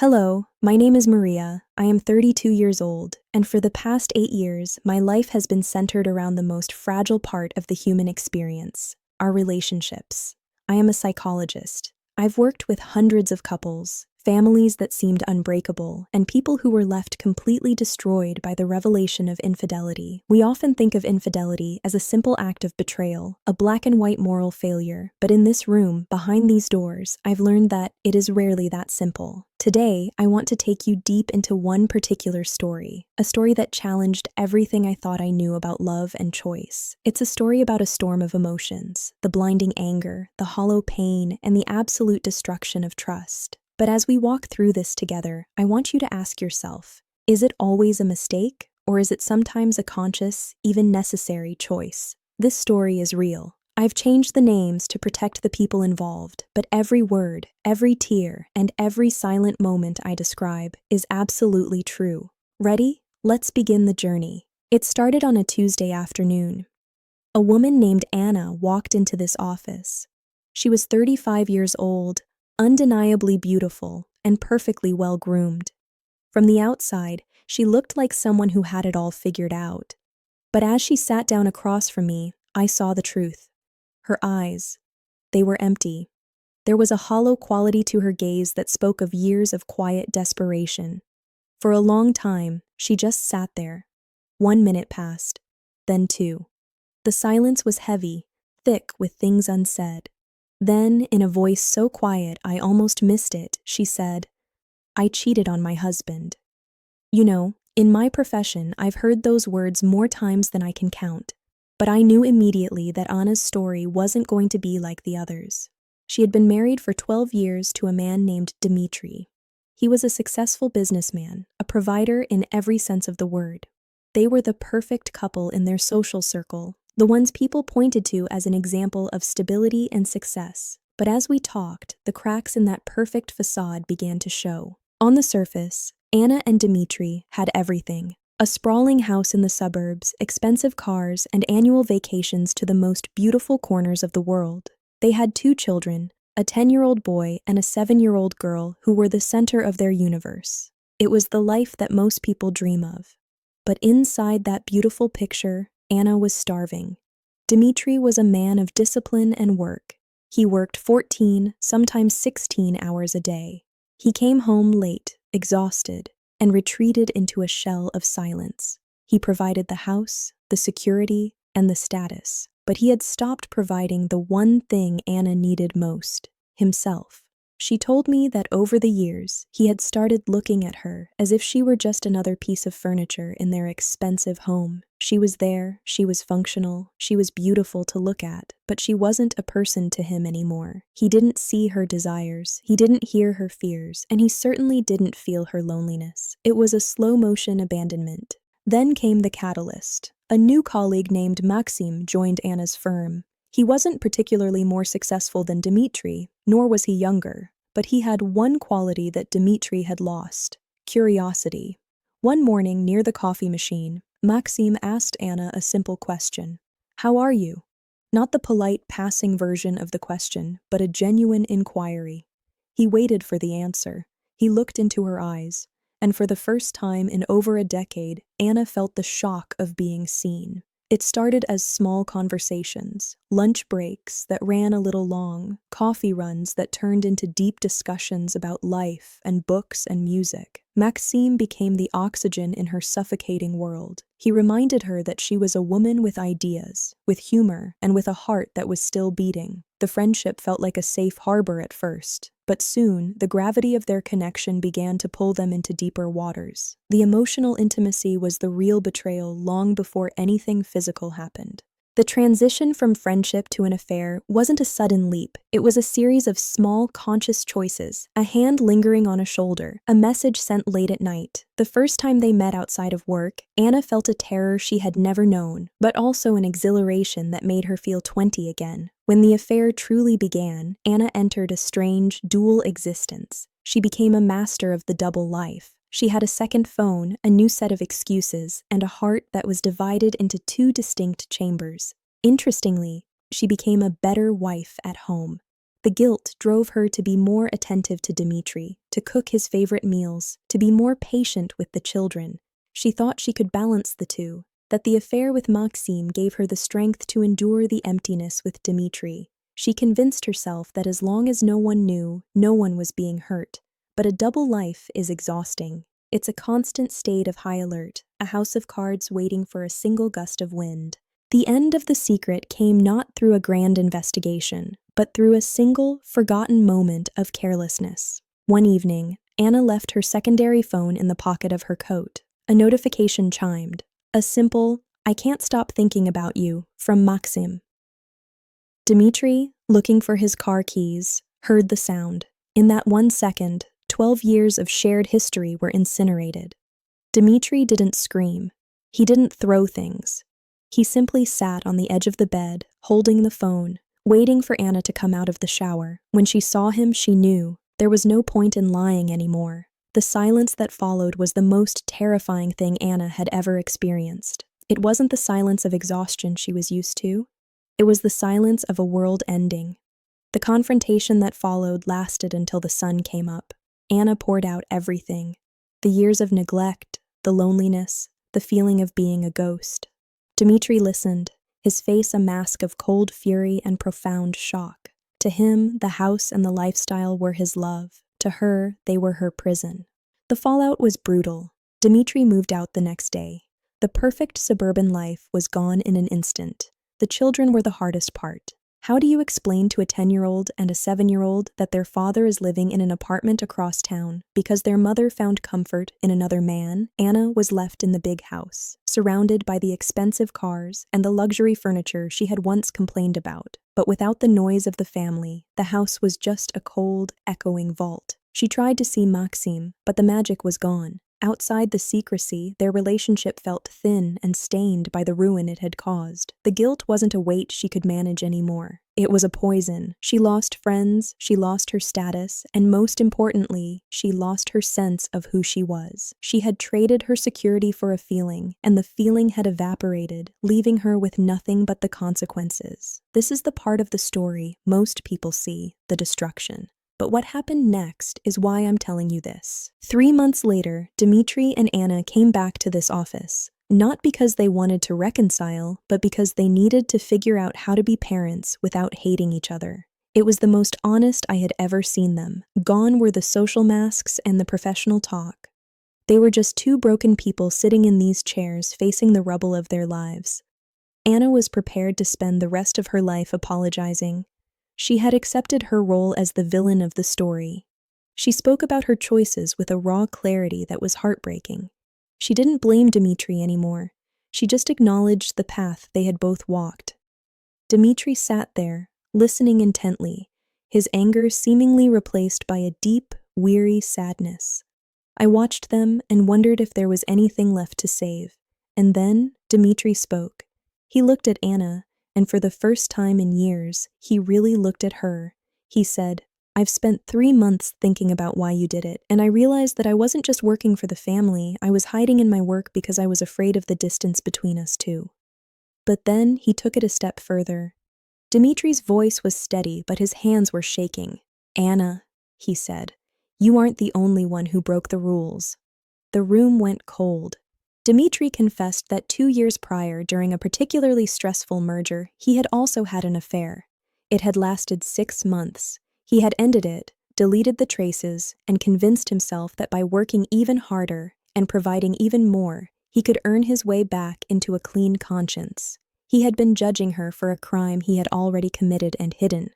Hello, my name is Maria. I am 32 years old, and for the past 8 years, my life has been centered around the most fragile part of the human experience, our relationships. I am a psychologist. I've worked with hundreds of couples, families that seemed unbreakable, and people who were left completely destroyed by the revelation of infidelity. We often think of infidelity as a simple act of betrayal, a black and white moral failure, but in this room, behind these doors, I've learned that it is rarely that simple. Today, I want to take you deep into one particular story, a story that challenged everything I thought I knew about love and choice. It's a story about a storm of emotions, the blinding anger, the hollow pain, and the absolute destruction of trust. But as we walk through this together, I want you to ask yourself, is it always a mistake, or is it sometimes a conscious, even necessary choice? This story is real. I've changed the names to protect the people involved, but every word, every tear, and every silent moment I describe is absolutely true. Ready? Let's begin the journey. It started on a Tuesday afternoon. A woman named Anna walked into this office. She was 35 years old, undeniably beautiful, and perfectly well-groomed. From the outside, she looked like someone who had it all figured out. But as she sat down across from me, I saw the truth. Her eyes, they were empty. There was a hollow quality to her gaze that spoke of years of quiet desperation. For a long time, she just sat there. 1 minute passed, then 2. The silence was heavy, thick with things unsaid. Then, in a voice so quiet I almost missed it, she said, "I cheated on my husband." You know, in my profession, I've heard those words more times than I can count. But I knew immediately that Anna's story wasn't going to be like the others. She had been married for 12 years to a man named Dmitri. He was a successful businessman, a provider in every sense of the word. They were the perfect couple in their social circle, the ones people pointed to as an example of stability and success. But as we talked, the cracks in that perfect facade began to show. On the surface, Anna and Dmitri had everything. A sprawling house in the suburbs, expensive cars, and annual vacations to the most beautiful corners of the world. They had 2 children, a 10-year-old boy and a 7-year-old girl who were the center of their universe. It was the life that most people dream of. But inside that beautiful picture, Anna was starving. Dmitri was a man of discipline and work. He worked 14, sometimes 16 hours a day. He came home late, exhausted, and retreated into a shell of silence. He provided the house, the security, and the status, but he had stopped providing the one thing Anna needed most, himself. She told me that over the years, he had started looking at her as if she were just another piece of furniture in their expensive home. She was there, she was functional, she was beautiful to look at, but she wasn't a person to him anymore. He didn't see her desires, he didn't hear her fears, and he certainly didn't feel her loneliness. It was a slow-motion abandonment. Then came the catalyst. A new colleague named Maxim joined Anna's firm. He wasn't particularly more successful than Dmitri, nor was he younger, but he had one quality that Dmitri had lost: curiosity. One morning near the coffee machine, Maxim asked Anna a simple question. "How are you?" Not the polite passing version of the question, but a genuine inquiry. He waited for the answer. He looked into her eyes, and for the first time in over a decade, Anna felt the shock of being seen. It started as small conversations, lunch breaks that ran a little long, coffee runs that turned into deep discussions about life and books and music. Maxime became the oxygen in her suffocating world. He reminded her that she was a woman with ideas, with humor, and with a heart that was still beating. The friendship felt like a safe harbor at first, but soon the gravity of their connection began to pull them into deeper waters. The emotional intimacy was the real betrayal long before anything physical happened. The transition from friendship to an affair wasn't a sudden leap. It was a series of small, conscious choices, a hand lingering on a shoulder, a message sent late at night. The first time they met outside of work, Anna felt a terror she had never known, but also an exhilaration that made her feel 20 again. When the affair truly began, Anna entered a strange, dual existence. She became a master of the double life. She had a second phone, a new set of excuses, and a heart that was divided into 2 distinct chambers. Interestingly, she became a better wife at home. The guilt drove her to be more attentive to Dmitri, to cook his favorite meals, to be more patient with the children. She thought she could balance the two, that the affair with Maxim gave her the strength to endure the emptiness with Dmitri. She convinced herself that as long as no one knew, no one was being hurt. But a double life is exhausting. It's a constant state of high alert, a house of cards waiting for a single gust of wind. The end of the secret came not through a grand investigation, but through a single, forgotten moment of carelessness. One evening, Anna left her secondary phone in the pocket of her coat. A notification chimed. A simple, "I can't stop thinking about you," from Maxim. Dmitri, looking for his car keys, heard the sound. In that 1 second, 12 years of shared history were incinerated. Dmitri didn't scream. He didn't throw things. He simply sat on the edge of the bed, holding the phone, waiting for Anna to come out of the shower. When she saw him, she knew there was no point in lying anymore. The silence that followed was the most terrifying thing Anna had ever experienced. It wasn't the silence of exhaustion she was used to. It was the silence of a world ending. The confrontation that followed lasted until the sun came up. Anna poured out everything. The years of neglect, the loneliness, the feeling of being a ghost. Dmitri listened, his face a mask of cold fury and profound shock. To him, the house and the lifestyle were his love. To her, they were her prison. The fallout was brutal. Dmitri moved out the next day. The perfect suburban life was gone in an instant. The children were the hardest part. How do you explain to a 10-year-old and a 7-year-old that their father is living in an apartment across town because their mother found comfort in another man? Anna was left in the big house, surrounded by the expensive cars and the luxury furniture she had once complained about. But without the noise of the family, the house was just a cold, echoing vault. She tried to see Maxim, but the magic was gone. Outside the secrecy, their relationship felt thin and stained by the ruin it had caused. The guilt wasn't a weight she could manage anymore. It was a poison. She lost friends, she lost her status, and most importantly, she lost her sense of who she was. She had traded her security for a feeling, and the feeling had evaporated, leaving her with nothing but the consequences. This is the part of the story most people see, the destruction. But what happened next is why I'm telling you this. 3 months later, Dmitri and Anna came back to this office, not because they wanted to reconcile, but because they needed to figure out how to be parents without hating each other. It was the most honest I had ever seen them. Gone were the social masks and the professional talk. They were just two broken people sitting in these chairs facing the rubble of their lives. Anna was prepared to spend the rest of her life apologizing. She had accepted her role as the villain of the story. She spoke about her choices with a raw clarity that was heartbreaking. She didn't blame Dmitri anymore. She just acknowledged the path they had both walked. Dmitri sat there, listening intently, his anger seemingly replaced by a deep, weary sadness. I watched them and wondered if there was anything left to save. And then Dmitri spoke. He looked at Anna, and for the first time in years, he really looked at her. He said, "I've spent 3 months thinking about why you did it, and I realized that I wasn't just working for the family, I was hiding in my work because I was afraid of the distance between us too." But then he took it a step further. Dmitri's voice was steady, but his hands were shaking. "Anna," he said, "you aren't the only one who broke the rules." The room went cold. Dmitri confessed that 2 years prior, during a particularly stressful merger, he had also had an affair. It had lasted 6 months. He had ended it, deleted the traces, and convinced himself that by working even harder and providing even more, he could earn his way back into a clean conscience. He had been judging her for a crime he had already committed and hidden.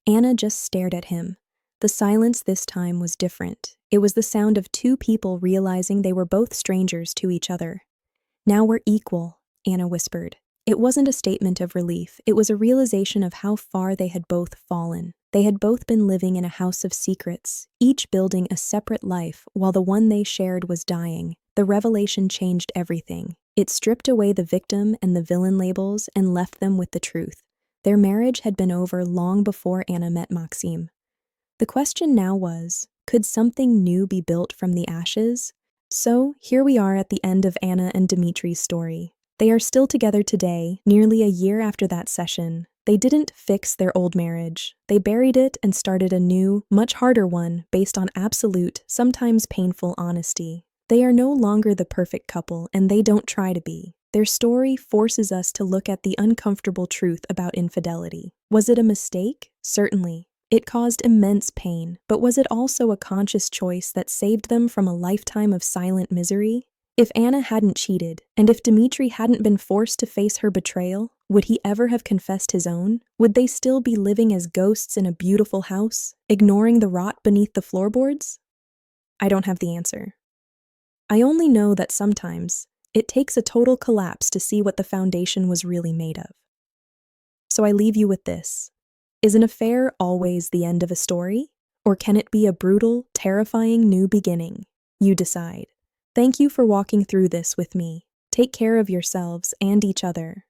Anna just stared at him. The silence this time was different. It was the sound of two people realizing they were both strangers to each other. "Now we're equal," Anna whispered. It wasn't a statement of relief. It was a realization of how far they had both fallen. They had both been living in a house of secrets, each building a separate life while the one they shared was dying. The revelation changed everything. It stripped away the victim and the villain labels and left them with the truth. Their marriage had been over long before Anna met Maxim. The question now was, could something new be built from the ashes? So, here we are at the end of Anna and Dmitri's story. They are still together today, nearly a year after that session. They didn't fix their old marriage. They buried it and started a new, much harder one based on absolute, sometimes painful honesty. They are no longer the perfect couple, and they don't try to be. Their story forces us to look at the uncomfortable truth about infidelity. Was it a mistake? Certainly. It caused immense pain, but was it also a conscious choice that saved them from a lifetime of silent misery? If Anna hadn't cheated, and if Dmitri hadn't been forced to face her betrayal, would he ever have confessed his own? Would they still be living as ghosts in a beautiful house, ignoring the rot beneath the floorboards? I don't have the answer. I only know that sometimes it takes a total collapse to see what the foundation was really made of. So I leave you with this. Is an affair always the end of a story? Or can it be a brutal, terrifying new beginning? You decide. Thank you for walking through this with me. Take care of yourselves and each other.